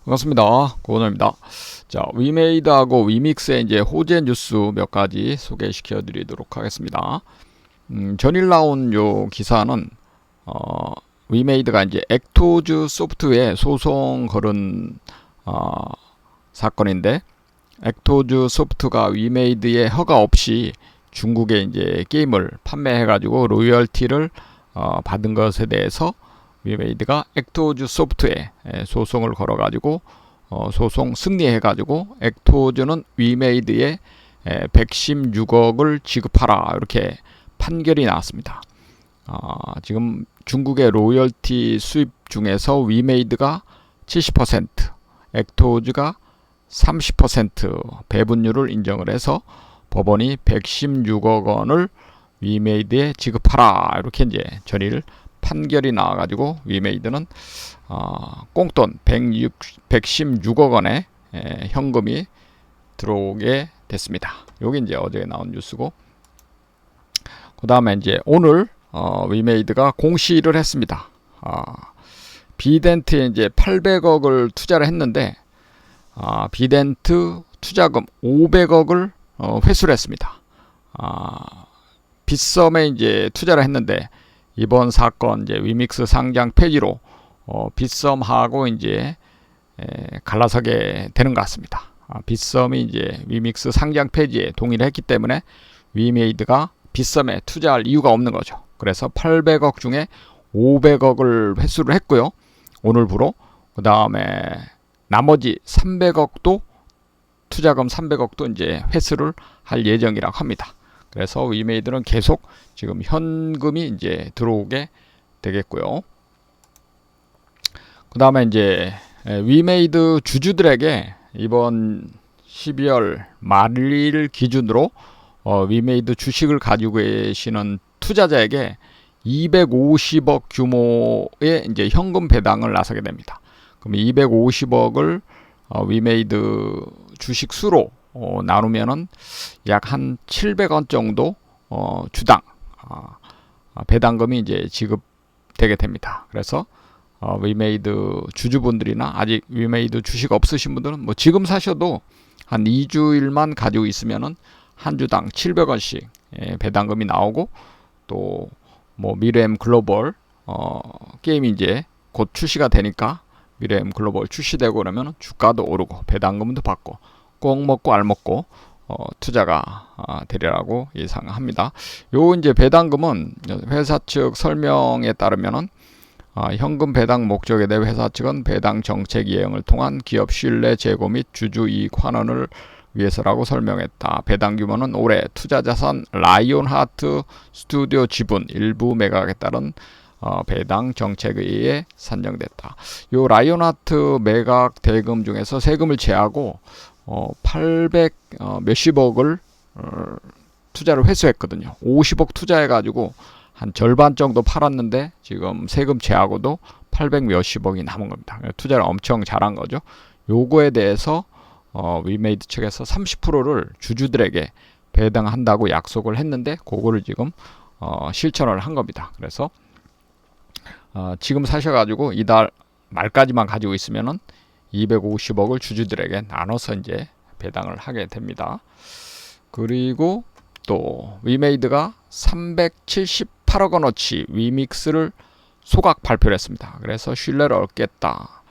반갑습니다. 고은호입니다. 자, 위메이드하고 위믹스의 이제 호재 뉴스 몇 가지 소개시켜 드리도록 하겠습니다. 전일 나온 요 기사는 위메이드가 이제 액토즈 소프트에 소송 걸은 사건인데, 액토즈 소프트가 위메이드의 허가 없이 중국에 이제 게임을 판매해가지고 로열티를 받은 것에 대해서 위메이드가 액토즈 소프트에 소송을 걸어가지고 소송 승리해가지고 액토즈는 위메이드에 116억을 지급하라, 이렇게 판결이 나왔습니다. 지금 중국의 로열티 수입 중에서 위메이드가 70%, 액토즈가 30% 배분율을 인정을 해서 법원이 116억 원을 위메이드에 지급하라, 이렇게 이제 전일 판결이 나와가지고 위메이드는 꽁돈 116억 원의 현금이 들어오게 됐습니다. 요게 이제 어제 나온 뉴스고, 그 다음에 이제 오늘 위메이드가 공시를 했습니다. 비덴트에 이제 800억을 투자를 했는데 비덴트 투자금 500억을 회수를 했습니다. 빗썸에 이제 투자를 했는데 이번 사건 이제 위믹스 상장 폐지로 빗썸하고 이제 갈라서게 되는 것 같습니다. 빗썸이 이제 위믹스 상장 폐지에 동의를 했기 때문에 위메이드가 빗썸에 투자할 이유가 없는 거죠. 그래서 800억 중에 500억을 회수를 했고요, 오늘부로. 그 다음에 나머지 300억도 투자금 300억도 이제 회수를 할 예정이라고 합니다. 그래서 위메이드는 계속 지금 현금이 이제 들어오게 되겠고요. 그 다음에 이제 위메이드 주주들에게 이번 12월 말일 기준으로 위메이드 주식을 가지고 계시는 투자자에게 250억 규모의 이제 현금 배당을 나서게 됩니다. 그럼 250억을 위메이드 주식 수로 나누면은 약 한 700원 정도 주당 배당금이 이제 지급되게 됩니다. 그래서 위메이드 주주분들이나 아직 위메이드 주식 없으신 분들은 뭐 지금 사셔도 한 2주일만 가지고 있으면은 한 주당 700원씩 배당금이 나오고, 또 뭐 미래엠 글로벌 게임이 이제 곧 출시가 되니까 미래엠 글로벌 출시되고 그러면 주가도 오르고 배당금도 받고 꼭 먹고 알 먹고 투자가 되리라고 예상합니다. 요 이제 배당금은 회사 측 설명에 따르면은 현금 배당 목적에 대해 회사 측은 배당 정책 이행을 통한 기업 신뢰 제고 및 주주 이익 환원을 위해서라고 설명했다. 배당 규모는 올해 투자 자산 라이온하트 스튜디오 지분 일부 매각에 따른 배당 정책에 의해 산정됐다. 요 라이온하트 매각 대금 중에서 세금을 제하고 800 몇십억을 투자를 회수했거든요. 50억 투자해가지고 한 절반 정도 팔았는데 지금 세금 제하고도 800 몇십억이 남은 겁니다. 투자를 엄청 잘한 거죠. 요거에 대해서 위메이드 측에서 30%를 주주들에게 배당한다고 약속을 했는데 그거를 지금 실천을 한 겁니다. 그래서 지금 사셔가지고 이달 말까지만 가지고 있으면은 250억을 주주들에게 나눠서 이제 배당을 하게 됩니다. 그리고 또 위메이드가 378억 원어치 위믹스를 소각 발표를 했습니다. 그래서 신뢰를 얻겠다.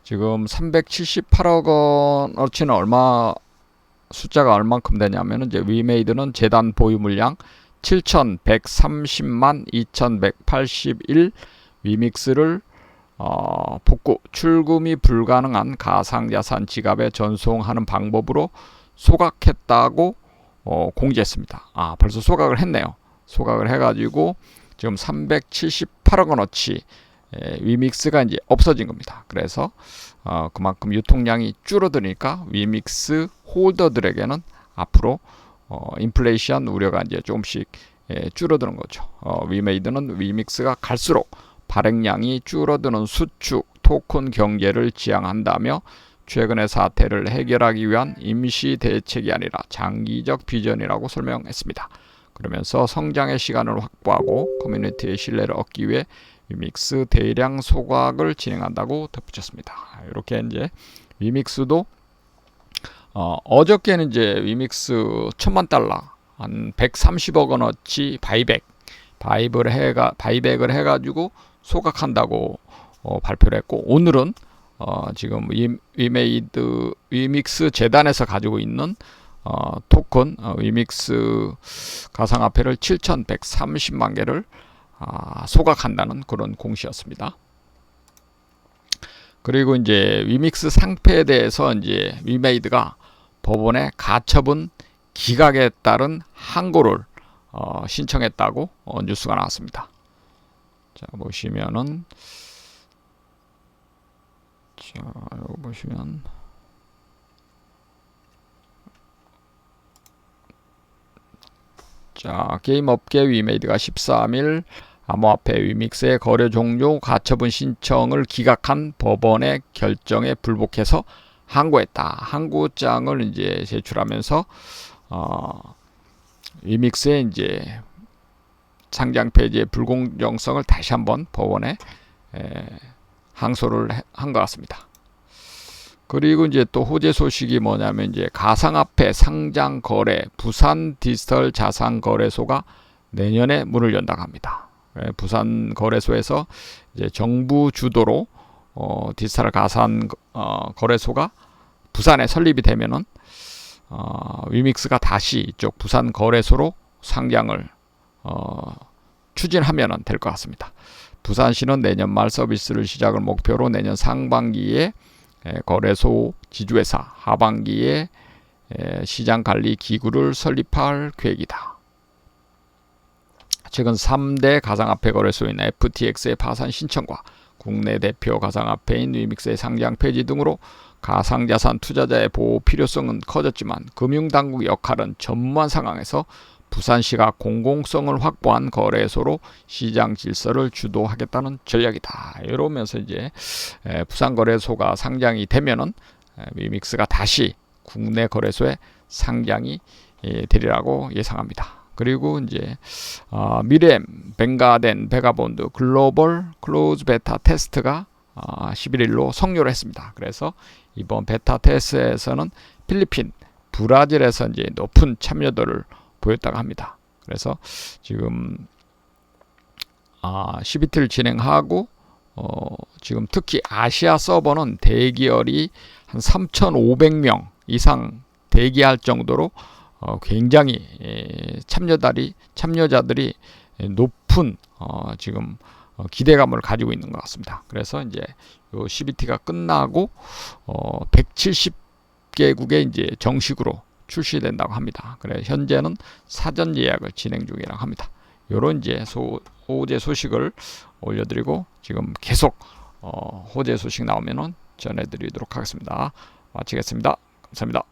지금 378억 원어치는 숫자가 얼만큼 되냐면 이제 위메이드는 재단 보유 물량 7,130만 2,181 위믹스를 복구, 출금이 불가능한 가상자산 지갑에 전송하는 방법으로 소각했다고 공지했습니다. 벌써 소각을 했네요. 소각을 해가지고 지금 378억 원어치 위믹스가 이제 없어진 겁니다. 그래서 그만큼 유통량이 줄어드니까 위믹스 홀더들에게는 앞으로 인플레이션 우려가 이제 조금씩 줄어드는 거죠. 위메이드는 위믹스가 갈수록 발행량이 줄어드는 수축 토큰 경제를 지향한다며 최근의 사태를 해결하기 위한 임시 대책이 아니라 장기적 비전이라고 설명했습니다. 그러면서 성장의 시간을 확보하고 커뮤니티의 신뢰를 얻기 위해 위믹스 대량 소각을 진행한다고 덧붙였습니다. 이렇게 이제 위믹스도 어저께는 이제 위믹스 1000만 달러 한 130억 원어치 바이백을 해가지고 소각한다고 발표를 했고, 오늘은 지금 위믹스 재단에서 가지고 있는 토큰 위믹스 가상화폐를 7,130만 개를 소각한다는 그런 공시였습니다. 그리고 이제 위믹스 상패에 대해서 이제 위메이드가 법원에 가처분 기각에 따른 항고를 신청했다고 뉴스가 나왔습니다. 자, 보시면은 여기 보시면 게임 업계 위메이드가 13일 암호화폐 위믹스의 거래 종료 가처분 신청을 기각한 법원의 결정에 불복해서 항고했다. 항고장을 이제 제출하면서 위믹스의 이제 상장 폐지의 불공정성을 다시 한번 법원에 항소를 한 것 같습니다. 그리고 이제 또 호재 소식이 뭐냐면 이제 가상화폐 상장 거래 부산 디지털 자산 거래소가 내년에 문을 연다고 합니다. 부산 거래소에서 이제 정부 주도로 디지털 가상 거래소가 부산에 설립이 되면은 위믹스가 다시 이쪽 부산 거래소로 상장을 추진하면 될 것 같습니다. 부산시는 내년 말 서비스를 시작을 목표로 내년 상반기에 거래소 지주회사, 하반기에 시장관리 기구를 설립할 계획이다. 최근 3대 가상화폐 거래소인 FTX의 파산 신청과 국내 대표 가상화폐인 위믹스의 상장 폐지 등으로 가상자산 투자자의 보호 필요성은 커졌지만 금융당국 역할은 전무한 상황에서 부산시가 공공성을 확보한 거래소로 시장 질서를 주도하겠다는 전략이다. 이러면서 이제 부산 거래소가 상장이 되면은 위믹스가 다시 국내 거래소에 상장이 되리라고 예상합니다. 그리고 이제 미렘, 뱅가덴, 베가본드 글로벌 클로즈 베타 테스트가 11일로 성료를 했습니다. 그래서 이번 베타 테스트에서는 필리핀, 브라질에서 이제 높은 참여도를 보였다고 합니다. 그래서 지금 CBT를 진행하고 지금 특히 아시아 서버는 대기열이 한 3,500명 이상 대기할 정도로 굉장히 참여자들이 높은 지금 기대감을 가지고 있는 것 같습니다. 그래서 이제 요 CBT가 끝나고 170개국에 이제 정식으로 출시된다고 합니다. 그래 현재는 사전 예약을 진행 중이라고 합니다. 요런 이제 호재 소식을 올려드리고 지금 계속 호재 소식 나오면은 전해드리도록 하겠습니다. 마치겠습니다. 감사합니다.